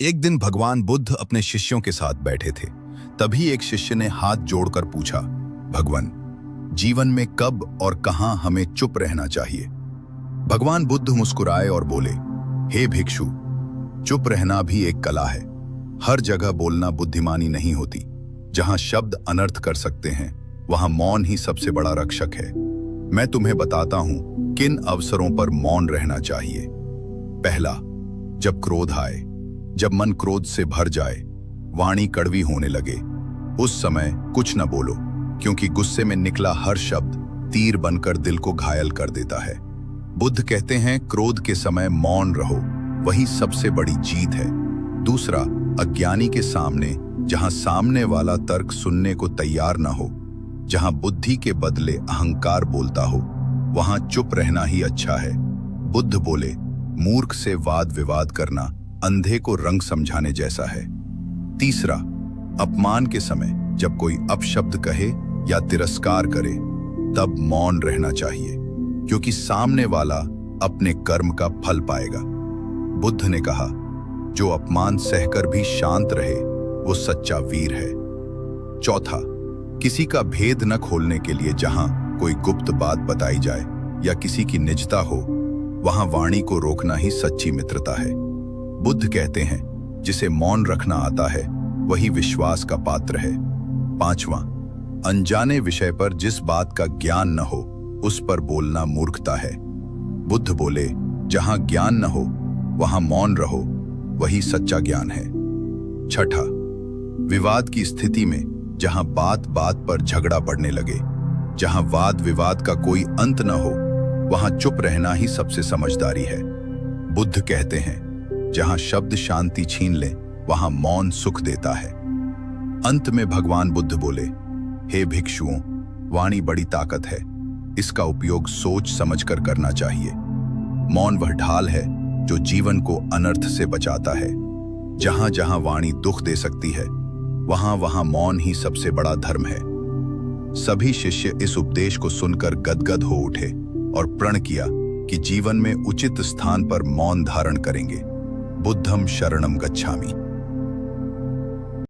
एक दिन भगवान बुद्ध अपने शिष्यों के साथ बैठे थे। तभी एक शिष्य ने हाथ जोड़कर पूछा, भगवान, जीवन में कब और कहां हमें चुप रहना चाहिए? भगवान बुद्ध मुस्कुराए और बोले, हे भिक्षु, चुप रहना भी एक कला है। हर जगह बोलना बुद्धिमानी नहीं होती। जहां शब्द अनर्थ कर सकते हैं, वहां मौन ही सबसे बड़ा रक्षक है। मैं तुम्हें बताता हूं किन अवसरों पर मौन रहना चाहिए। पहला, जब क्रोध आए, जब मन क्रोध से भर जाए, वाणी कड़वी होने लगे, उस समय कुछ न बोलो, क्योंकि गुस्से में निकला हर शब्द तीर बनकर दिल को घायल कर देता है। बुद्ध कहते हैं, क्रोध के समय मौन रहो, वही सबसे बड़ी जीत है। दूसरा, अज्ञानी के सामने, जहां सामने वाला तर्क सुनने को तैयार न हो, जहां बुद्धि के बदले अहंकार बोलता हो, वहां चुप रहना ही अच्छा है। बुद्ध बोले, मूर्ख से वाद विवाद करना अंधे को रंग समझाने जैसा है। तीसरा, अपमान के समय जब कोई अपशब्द कहे या तिरस्कार करे, तब मौन रहना चाहिए, क्योंकि सामने वाला अपने कर्म का फल पाएगा। बुद्ध ने कहा, जो अपमान सहकर भी शांत रहे, वो सच्चा वीर है। चौथा, किसी का भेद न खोलने के लिए जहां कोई गुप्त बात बताई जाए या किसी की निजता हो, वहां वाणी को रोकना ही सच्ची मित्रता है। बुद्ध कहते हैं, जिसे मौन रखना आता है, वही विश्वास का पात्र है। पांचवां, अनजाने विषय पर जिस बात का ज्ञान न हो, उस पर बोलना मूर्खता है। बुद्ध बोले, जहां ज्ञान न हो, वहां मौन रहो, वही सच्चा ज्ञान है। छठा, विवाद की स्थिति में जहां बात बात पर झगड़ा बढ़ने लगे, जहां वाद विवाद का कोई अंत न हो, वहां चुप रहना ही सबसे समझदारी है। बुद्ध कहते हैं, जहां शब्द शांति छीन ले, वहां मौन सुख देता है। अंत में भगवान बुद्ध बोले, हे भिक्षुओं, वाणी बड़ी ताकत है, इसका उपयोग सोच समझकर करना चाहिए। मौन वह ढाल है जो जीवन को अनर्थ से बचाता है। जहां जहां वाणी दुख दे सकती है, वहां वहां मौन ही सबसे बड़ा धर्म है। सभी शिष्य इस उपदेश को सुनकर गदगद हो उठे और प्रण किया कि जीवन में उचित स्थान पर मौन धारण करेंगे। बुद्धम शरणम गच्छामि।